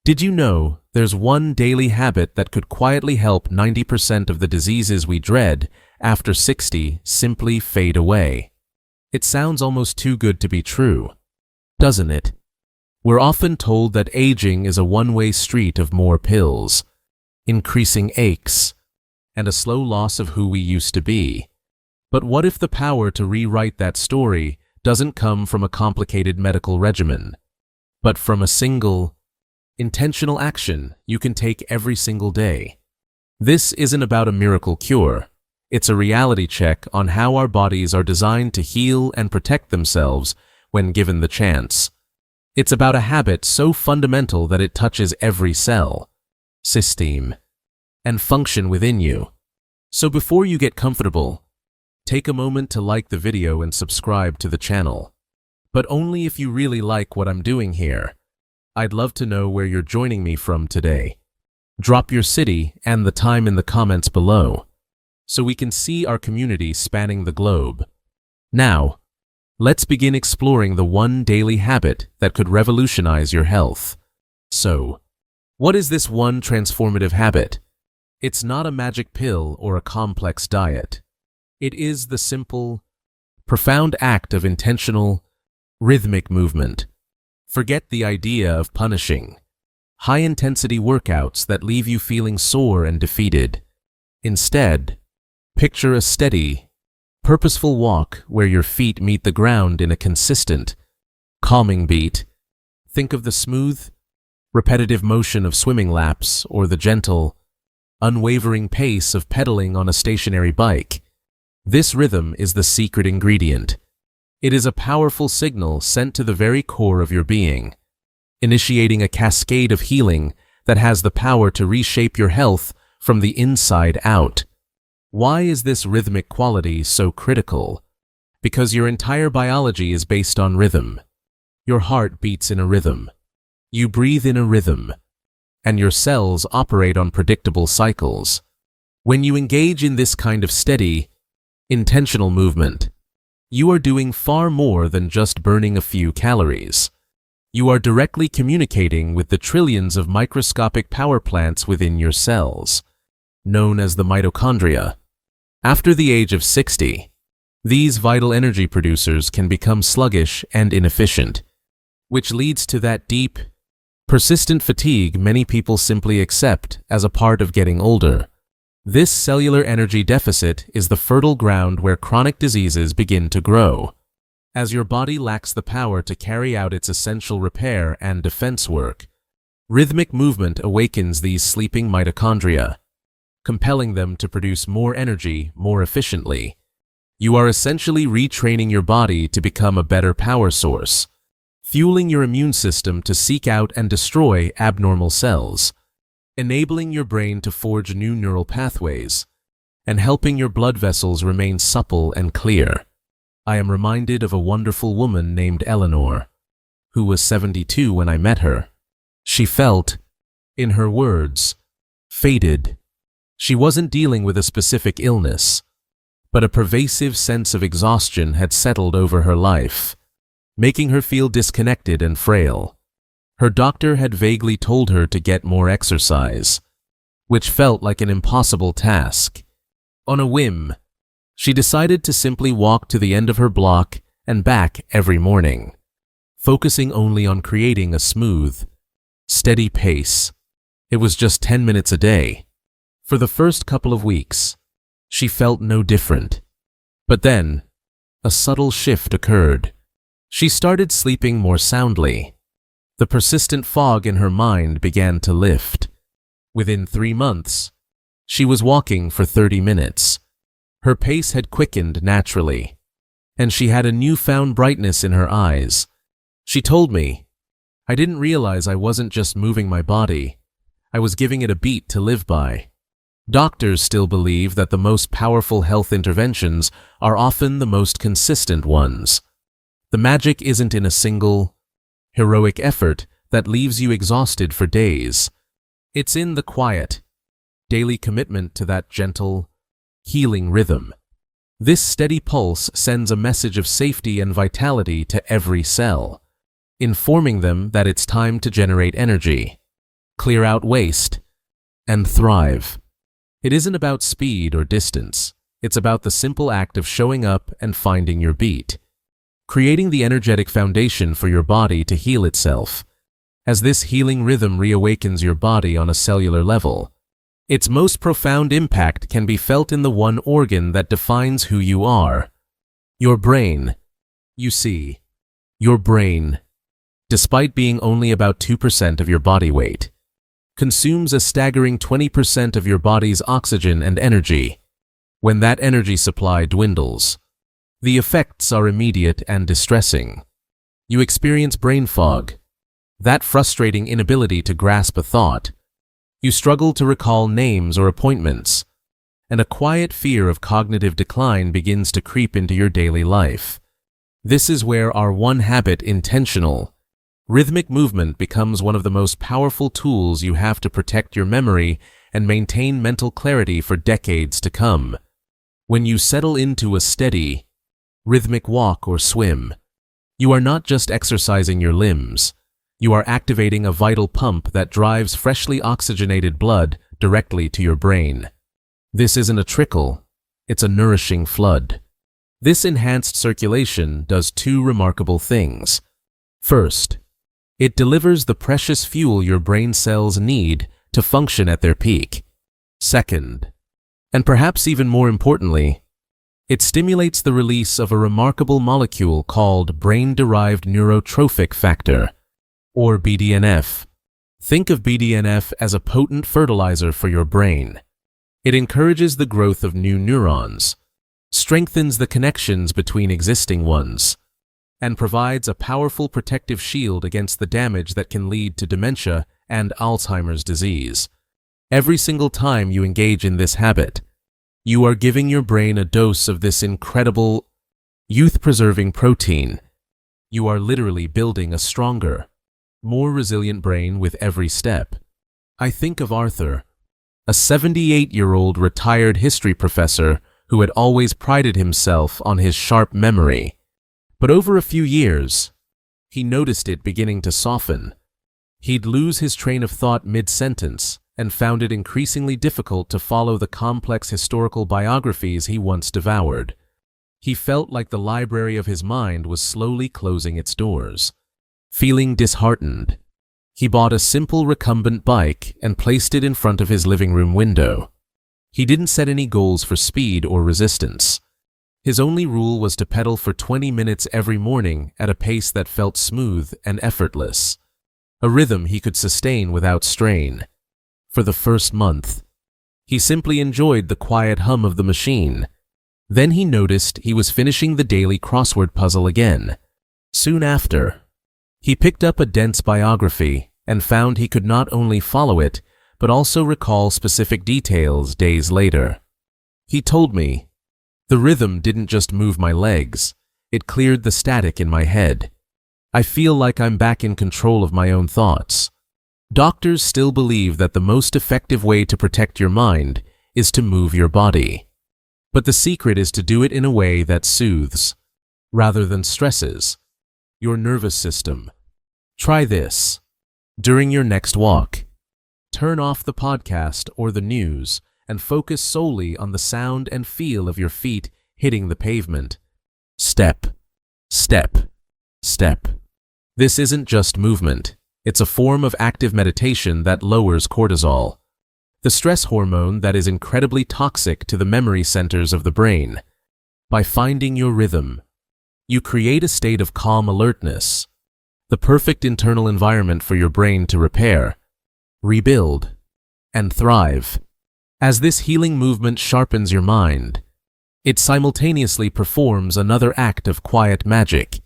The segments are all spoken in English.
Did you know there's one daily habit that could quietly help 90% of the diseases we dread after 60 simply fade away? It sounds almost too good to be true, doesn't it? We're often told that aging is a one-way street of more pills, increasing aches, and a slow loss of who we used to be. But what if the power to rewrite that story doesn't come from a complicated medical regimen, but from a single, intentional action you can take every single day? This isn't about a miracle cure. It's a reality check on how our bodies are designed to heal and protect themselves when given the chance. It's about a habit so fundamental that it touches every cell, system, and function within you. So before you get comfortable, take a moment to like the video and subscribe to the channel. But only if you really like what I'm doing here. I'd love to know where you're joining me from today. Drop your city and the time in the comments below, so we can see our community spanning the globe. Now, let's begin exploring the one daily habit that could revolutionize your health. So, what is this one transformative habit? It's not a magic pill or a complex diet. It is the simple, profound act of intentional, rhythmic movement. Forget the idea of punishing, high-intensity workouts that leave you feeling sore and defeated. Instead, picture a steady, purposeful walk where your feet meet the ground in a consistent, calming beat. Think of the smooth, repetitive motion of swimming laps or the gentle, unwavering pace of pedaling on a stationary bike. This rhythm is the secret ingredient. It is a powerful signal sent to the very core of your being, initiating a cascade of healing that has the power to reshape your health from the inside out. Why is this rhythmic quality so critical? Because your entire biology is based on rhythm. Your heart beats in a rhythm. You breathe in a rhythm. And your cells operate on predictable cycles. When you engage in this kind of steady, intentional movement, you are doing far more than just burning a few calories. You are directly communicating with the trillions of microscopic power plants within your cells, known as the mitochondria. After the age of 60, these vital energy producers can become sluggish and inefficient, which leads to that deep, persistent fatigue many people simply accept as a part of getting older. This cellular energy deficit is the fertile ground where chronic diseases begin to grow, as your body lacks the power to carry out its essential repair and defense work. Rhythmic movement awakens these sleeping mitochondria, compelling them to produce more energy more efficiently. You are essentially retraining your body to become a better power source, fueling your immune system to seek out and destroy abnormal cells, enabling your brain to forge new neural pathways, and helping your blood vessels remain supple and clear. I am reminded of a wonderful woman named Eleanor, who was 72 when I met her. She felt, in her words, faded. She wasn't dealing with a specific illness, but a pervasive sense of exhaustion had settled over her life, making her feel disconnected and frail. Her doctor had vaguely told her to get more exercise, which felt like an impossible task. On a whim, she decided to simply walk to the end of her block and back every morning, focusing only on creating a smooth, steady pace. It was just 10 minutes a day. For the first couple of weeks, she felt no different. But then, a subtle shift occurred. She started sleeping more soundly. The persistent fog in her mind began to lift. Within 3 months, she was walking for 30 minutes. Her pace had quickened naturally, and she had a newfound brightness in her eyes. She told me, "I didn't realize I wasn't just moving my body. I was giving it a beat to live by." Doctors still believe that the most powerful health interventions are often the most consistent ones. The magic isn't in a single, heroic effort that leaves you exhausted for days. It's in the quiet, daily commitment to that gentle, healing rhythm. This steady pulse sends a message of safety and vitality to every cell, informing them that it's time to generate energy. clear out waste, and thrive. It isn't about speed or distance. It's about the simple act of showing up and finding your beat, creating the energetic foundation for your body to heal itself. As this healing rhythm reawakens your body on a cellular level, its most profound impact can be felt in the one organ that defines who you are: your brain. You see, your brain, despite being only about 2% of your body weight, consumes a staggering 20% of your body's oxygen and energy. When that energy supply dwindles, the effects are immediate and distressing. You experience brain fog, that frustrating inability to grasp a thought. You struggle to recall names or appointments, and a quiet fear of cognitive decline begins to creep into your daily life. This is where our one habit, intentional, rhythmic movement, becomes one of the most powerful tools you have to protect your memory and maintain mental clarity for decades to come. When you settle into a steady, rhythmic walk or swim, you are not just exercising your limbs. You are activating a vital pump that drives freshly oxygenated blood directly to your brain. This isn't a trickle, it's a nourishing flood. This enhanced circulation does two remarkable things. First, it delivers the precious fuel your brain cells need to function at their peak. Second, and perhaps even more importantly, it stimulates the release of a remarkable molecule called brain-derived neurotrophic factor, or BDNF. Think of BDNF as a potent fertilizer for your brain. It encourages the growth of new neurons, strengthens the connections between existing ones, and provides a powerful protective shield against the damage that can lead to dementia and Alzheimer's disease. Every single time you engage in this habit, you are giving your brain a dose of this incredible, youth-preserving protein. You are literally building a stronger, more resilient brain with every step. I think of Arthur, a 78-year-old retired history professor who had always prided himself on his sharp memory. But over a few years, he noticed it beginning to soften. He'd lose his train of thought mid-sentence and found it increasingly difficult to follow the complex historical biographies he once devoured. He felt like the library of his mind was slowly closing its doors. Feeling disheartened, he bought a simple recumbent bike and placed it in front of his living room window. He didn't set any goals for speed or resistance. His only rule was to pedal for 20 minutes every morning at a pace that felt smooth and effortless, a rhythm he could sustain without strain. For the first month, he simply enjoyed the quiet hum of the machine. Then he noticed he was finishing the daily crossword puzzle again. Soon after, he picked up a dense biography and found he could not only follow it, but also recall specific details days later. He told me, "The rhythm didn't just move my legs, it cleared the static in my head. I feel like I'm back in control of my own thoughts." Doctors still believe that the most effective way to protect your mind is to move your body. But the secret is to do it in a way that soothes, rather than stresses, your nervous system. Try this. During your next walk, turn off the podcast or the news and focus solely on the sound and feel of your feet hitting the pavement. Step, step, step. This isn't just movement. It's a form of active meditation that lowers cortisol, the stress hormone that is incredibly toxic to the memory centers of the brain. By finding your rhythm, you create a state of calm alertness, the perfect internal environment for your brain to repair, rebuild, and thrive. As this healing movement sharpens your mind, it simultaneously performs another act of quiet magic.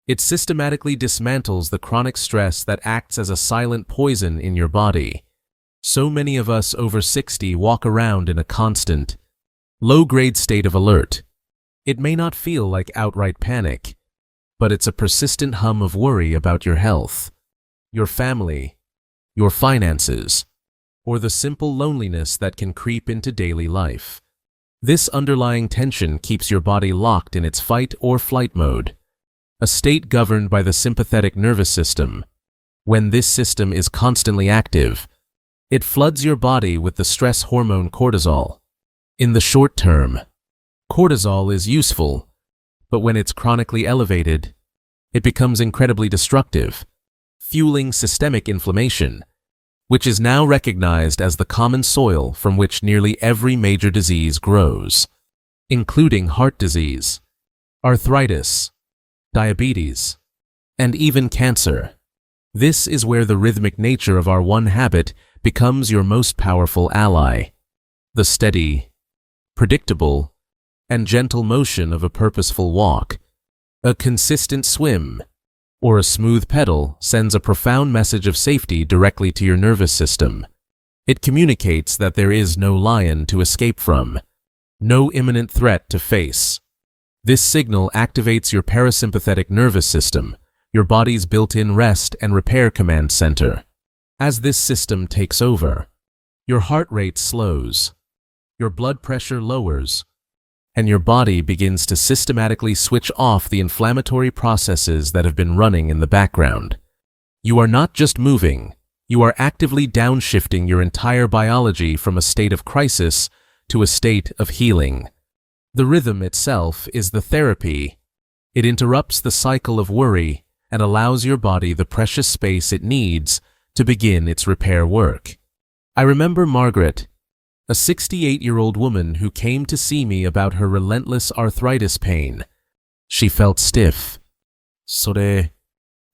It systematically dismantles the chronic stress that acts as a silent poison in your body. So many of us over 60 walk around in a constant, low-grade state of alert. It may not feel like outright panic, but it's a persistent hum of worry about your health, your family, your finances, or the simple loneliness that can creep into daily life. This underlying tension keeps your body locked in its fight or flight mode, a state governed by the sympathetic nervous system, When this system is constantly active, it floods your body with the stress hormone cortisol. In the short term, cortisol is useful, but when it's chronically elevated, it becomes incredibly destructive, fueling systemic inflammation, which is now recognized as the common soil from which nearly every major disease grows, including heart disease, arthritis, diabetes, and even cancer. This is where the rhythmic nature of our one habit becomes your most powerful ally. The steady, predictable, and gentle motion of a purposeful walk, a consistent swim, or a smooth pedal sends a profound message of safety directly to your nervous system. It communicates that there is no lion to escape from, no imminent threat to face. This signal activates your parasympathetic nervous system, your body's built-in rest and repair command center. As this system takes over, your heart rate slows, your blood pressure lowers, and your body begins to systematically switch off the inflammatory processes that have been running in the background. You are not just moving, you are actively downshifting your entire biology from a state of crisis to a state of healing. The rhythm itself is the therapy. It interrupts the cycle of worry and allows your body the precious space it needs to begin its repair work. I remember Margaret, a 68-year-old woman who came to see me about her relentless arthritis pain. She felt stiff, sore,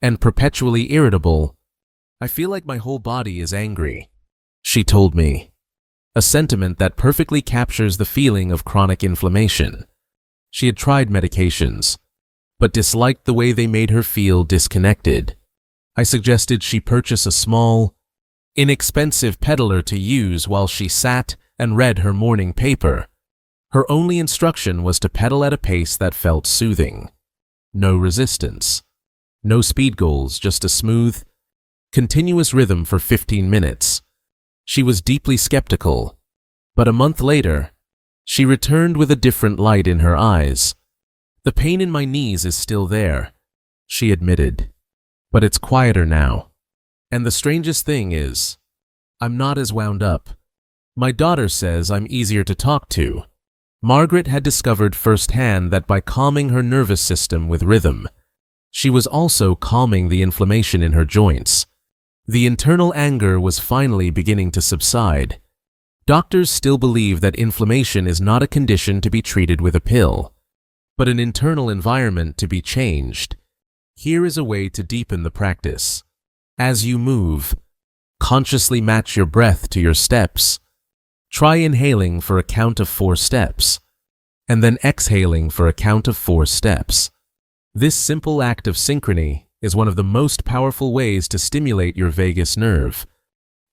and perpetually irritable. "I feel like my whole body is angry," she told me, a sentiment that perfectly captures the feeling of chronic inflammation. She had tried medications, but disliked the way they made her feel disconnected. I suggested she purchase a small, inexpensive peddler to use while she sat and read her morning paper. Her only instruction was to pedal at a pace that felt soothing. No resistance, no speed goals, just a smooth, continuous rhythm for 15 minutes. She was deeply skeptical, but a month later, she returned with a different light in her eyes. "The pain in my knees is still there," she admitted, "but it's quieter now. And the strangest thing is, I'm not as wound up. My daughter says I'm easier to talk to." Margaret had discovered firsthand that by calming her nervous system with rhythm, she was also calming the inflammation in her joints. The internal anger was finally beginning to subside. Doctors still believe that inflammation is not a condition to be treated with a pill, but an internal environment to be changed. Here is a way to deepen the practice. As you move, consciously match your breath to your steps. Try inhaling for a count of 4 steps, and then exhaling for a count of 4 steps. This simple act of synchrony is one of the most powerful ways to stimulate your vagus nerve,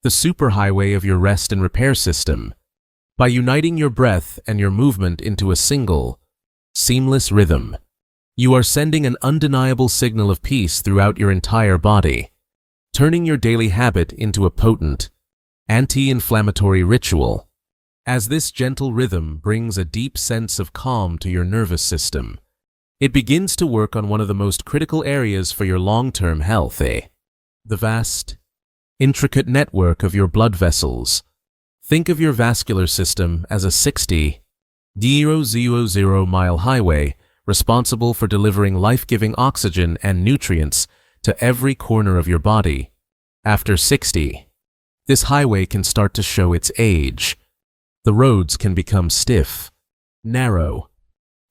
the superhighway of your rest and repair system. By uniting your breath and your movement into a single, seamless rhythm, you are sending an undeniable signal of peace throughout your entire body, turning your daily habit into a potent, anti-inflammatory ritual. As this gentle rhythm brings a deep sense of calm to your nervous system, it begins to work on one of the most critical areas for your long-term health, the vast, intricate network of your blood vessels. Think of your vascular system as a 60,000-mile highway responsible for delivering life-giving oxygen and nutrients to every corner of your body. After 60, this highway can start to show its age. The roads can become stiff, narrow,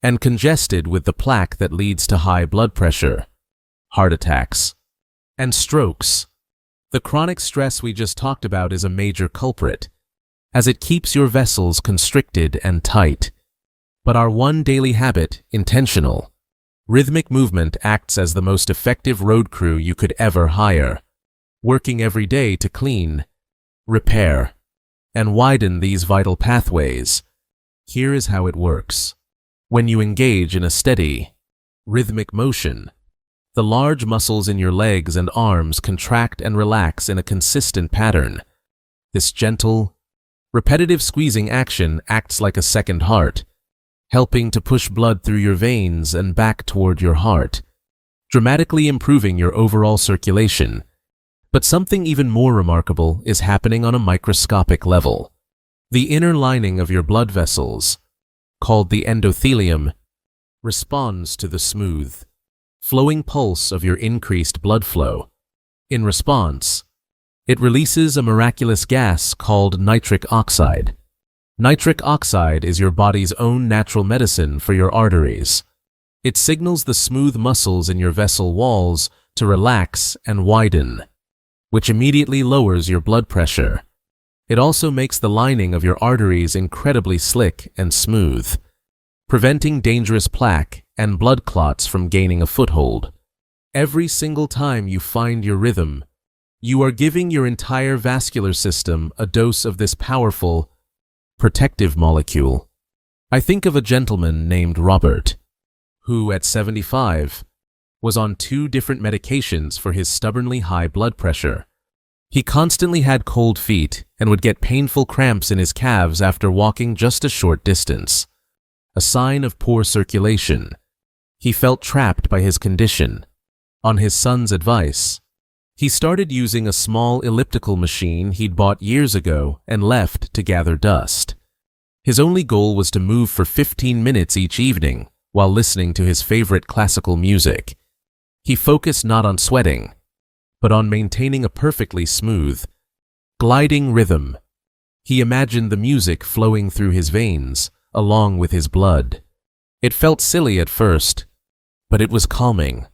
and congested with the plaque that leads to high blood pressure, heart attacks, and strokes. The chronic stress we just talked about is a major culprit, as it keeps your vessels constricted and tight. But our one daily habit, intentional, rhythmic movement, acts as the most effective road crew you could ever hire, working every day to clean, repair, and widen these vital pathways. Here is how it works. When you engage in a steady, rhythmic motion, the large muscles in your legs and arms contract and relax in a consistent pattern. This gentle, repetitive squeezing action acts like a second heart, helping to push blood through your veins and back toward your heart, dramatically improving your overall circulation. But something even more remarkable is happening on a microscopic level. The inner lining of your blood vessels, called the endothelium, responds to the smooth, flowing pulse of your increased blood flow. In response, it releases a miraculous gas called nitric oxide. Nitric oxide is your body's own natural medicine for your arteries. It signals the smooth muscles in your vessel walls to relax and widen, which immediately lowers your blood pressure. It also makes the lining of your arteries incredibly slick and smooth, preventing dangerous plaque and blood clots from gaining a foothold. Every single time you find your rhythm, you are giving your entire vascular system a dose of this powerful, protective molecule. I think of a gentleman named Robert, who at 75 was on 2 different medications for his stubbornly high blood pressure. He constantly had cold feet and would get painful cramps in his calves after walking just a short distance, a sign of poor circulation. He felt trapped by his condition. On his son's advice, he started using a small elliptical machine he'd bought years ago and left to gather dust. His only goal was to move for 15 minutes each evening while listening to his favorite classical music. He focused not on sweating, but on maintaining a perfectly smooth, gliding rhythm. He imagined the music flowing through his veins, along with his blood. It felt silly at first, but it was calming.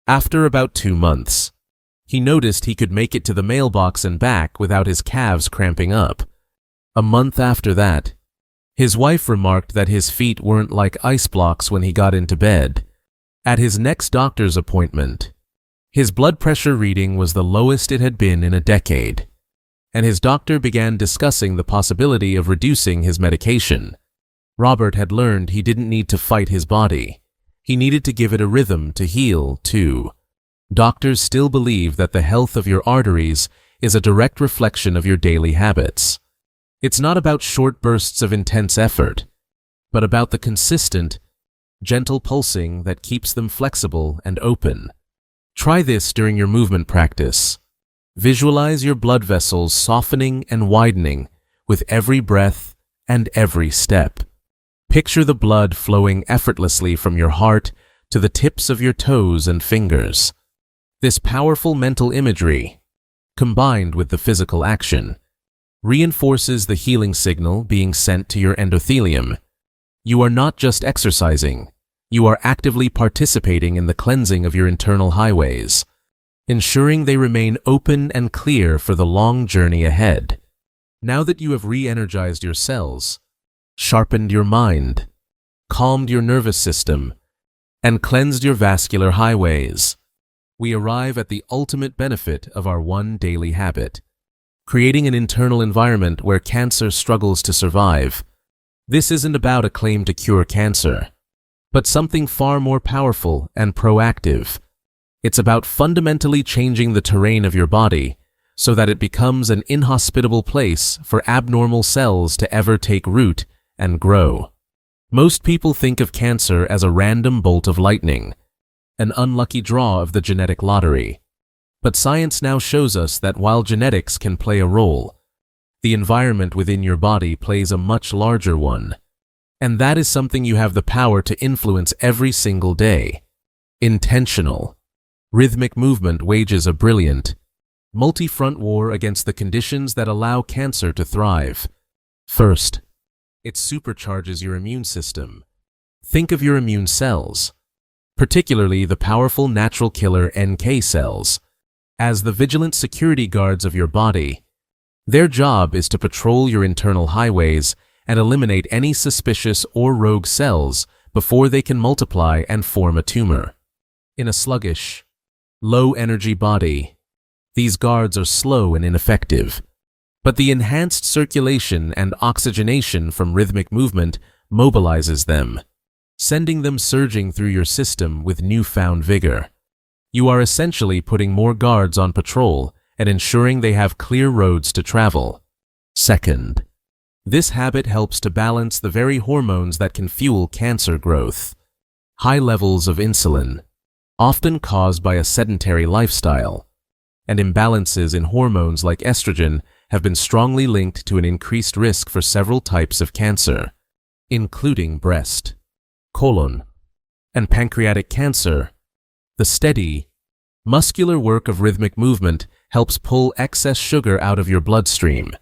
After about 2 months, he noticed he could make it to the mailbox and back without his calves cramping up. A month after that, his wife remarked that his feet weren't like ice blocks when he got into bed. At his next doctor's appointment, his blood pressure reading was the lowest it had been in a decade, and his doctor began discussing the possibility of reducing his medication. Robert had learned he didn't need to fight his body. He needed to give it a rhythm to heal, too. Doctors still believe that the health of your arteries is a direct reflection of your daily habits. It's not about short bursts of intense effort, but about the consistent, gentle pulsing that keeps them flexible and open. Try this during your movement practice. Visualize your blood vessels softening and widening with every breath and every step. Picture the blood flowing effortlessly from your heart to the tips of your toes and fingers. This powerful mental imagery, combined with the physical action, reinforces the healing signal being sent to your endothelium. You are not just exercising, you are actively participating in the cleansing of your internal highways, ensuring they remain open and clear for the long journey ahead. Now that you have re-energized your cells, sharpened your mind, calmed your nervous system, and cleansed your vascular highways, we arrive at the ultimate benefit of our one daily habit, creating an internal environment where cancer struggles to survive. This isn't about a claim to cure cancer, but something far more powerful and proactive. It's about fundamentally changing the terrain of your body so that it becomes an inhospitable place for abnormal cells to ever take root and grow. Most people think of cancer as a random bolt of lightning, an unlucky draw of the genetic lottery. But science now shows us that while genetics can play a role, the environment within your body plays a much larger one. And that is something you have the power to influence every single day. Intentional, rhythmic movement wages a brilliant, multi-front war against the conditions that allow cancer to thrive. First, it supercharges your immune system. Think of your immune cells, particularly the powerful natural killer NK cells, as the vigilant security guards of your body. Their job is to patrol your internal highways and eliminate any suspicious or rogue cells before they can multiply and form a tumor. In a sluggish, low-energy body, these guards are slow and ineffective, but the enhanced circulation and oxygenation from rhythmic movement mobilizes them, sending them surging through your system with newfound vigor. You are essentially putting more guards on patrol and ensuring they have clear roads to travel. Second, this habit helps to balance the very hormones that can fuel cancer growth. High levels of insulin, often caused by a sedentary lifestyle, and imbalances in hormones like estrogen have been strongly linked to an increased risk for several types of cancer, including breast, colon, and pancreatic cancer. The steady, muscular work of rhythmic movement helps pull excess sugar out of your bloodstream,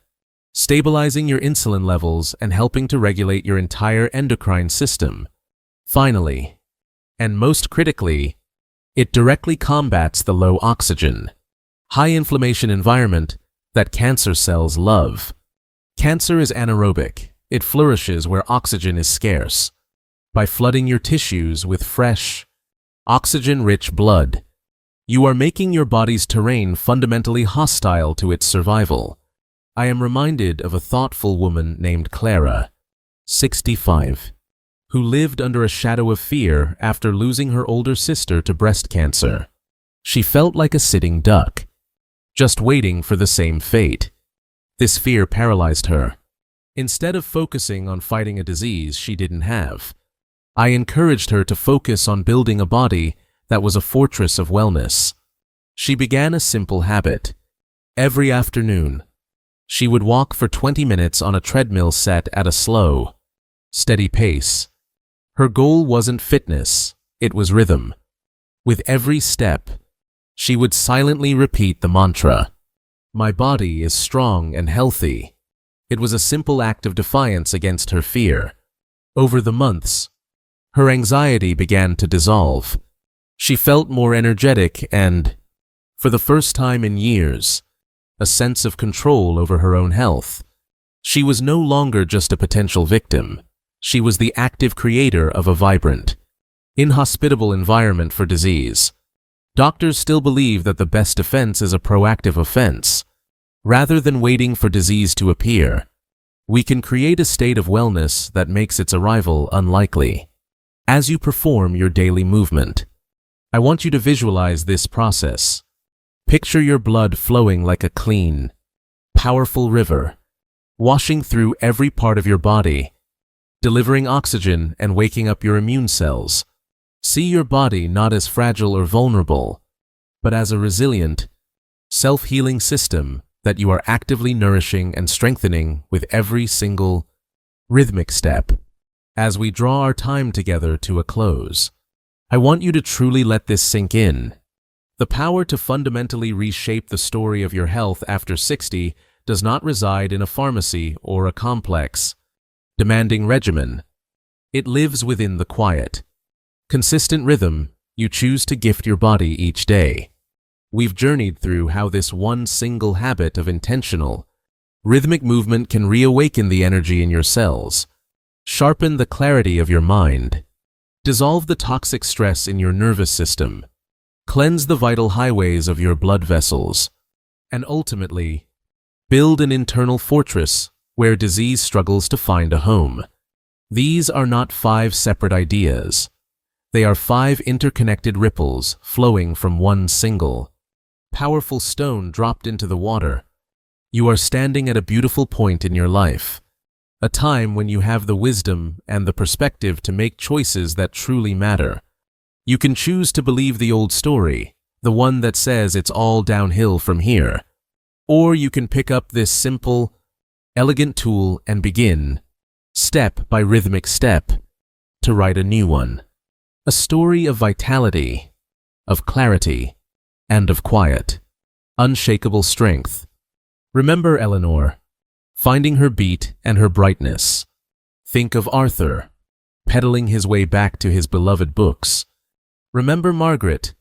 stabilizing your insulin levels and helping to regulate your entire endocrine system. Finally, and most critically, it directly combats the low oxygen, high inflammation environment that cancer cells love. Cancer is anaerobic. It flourishes where oxygen is scarce. By flooding your tissues with fresh, oxygen-rich blood, you are making your body's terrain fundamentally hostile to its survival. I am reminded of a thoughtful woman named Clara, 65, who lived under a shadow of fear after losing her older sister to breast cancer. She felt like a sitting duck, just waiting for the same fate. This fear paralyzed her. Instead of focusing on fighting a disease she didn't have, I encouraged her to focus on building a body that was a fortress of wellness. She began a simple habit. Every afternoon, she would walk for 20 minutes on a treadmill set at a slow, steady pace. Her goal wasn't fitness, it was rhythm. With every step, she would silently repeat the mantra, "My body is strong and healthy." It was a simple act of defiance against her fear. Over the months, her anxiety began to dissolve. She felt more energetic and, for the first time in years, a sense of control over her own health. She was no longer just a potential victim. She was the active creator of a vibrant, inhospitable environment for disease. Doctors still believe that the best defense is a proactive offense. Rather than waiting for disease to appear, we can create a state of wellness that makes its arrival unlikely. As you perform your daily movement, I want you to visualize this process. Picture your blood flowing like a clean, powerful river, washing through every part of your body, delivering oxygen and waking up your immune cells. See your body not as fragile or vulnerable, but as a resilient, self-healing system that you are actively nourishing and strengthening with every single rhythmic step. As we draw our time together to a close, I want you to truly let this sink in. The power to fundamentally reshape the story of your health after 60 does not reside in a pharmacy or a complex, demanding regimen. It lives within the quiet, consistent rhythm you choose to gift your body each day. We've journeyed through how this one single habit of intentional, rhythmic movement can reawaken the energy in your cells, sharpen the clarity of your mind, dissolve the toxic stress in your nervous system, cleanse the vital highways of your blood vessels, and ultimately, build an internal fortress where disease struggles to find a home. These are not 5 separate ideas. They are 5 interconnected ripples flowing from one single, powerful stone dropped into the water. You are standing at a beautiful point in your life, a time when you have the wisdom and the perspective to make choices that truly matter. You can choose to believe the old story, the one that says it's all downhill from here. Or you can pick up this simple, elegant tool and begin, step by rhythmic step, to write a new one. A story of vitality, of clarity, and of quiet, unshakable strength. Remember Eleanor, finding her beat and her brightness. Think of Arthur, pedaling his way back to his beloved books. Remember Margaret,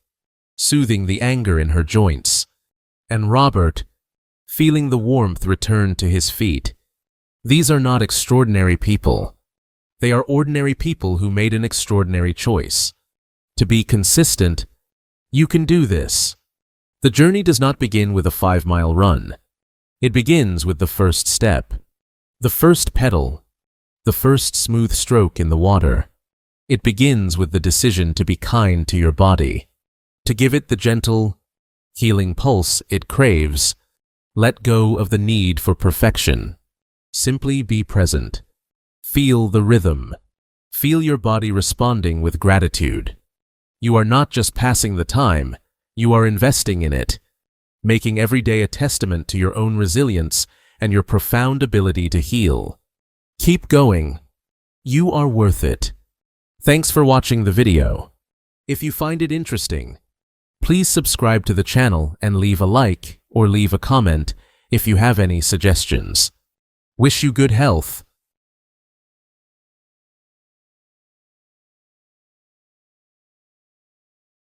soothing the anger in her joints. And Robert, feeling the warmth return to his feet. These are not extraordinary people. They are ordinary people who made an extraordinary choice. To be consistent, you can do this. The journey does not begin with a 5-mile run. It begins with the first step, the first pedal, the first smooth stroke in the water. It begins with the decision to be kind to your body, to give it the gentle, healing pulse it craves. Let go of the need for perfection. Simply be present. Feel the rhythm. Feel your body responding with gratitude. You are not just passing the time, you are investing in it. making every day a testament to your own resilience and your profound ability to heal. Keep going. You are worth it. Thanks for watching the video. If you find it interesting, please subscribe to the channel and leave a like or leave a comment if you have any suggestions. Wish you good health.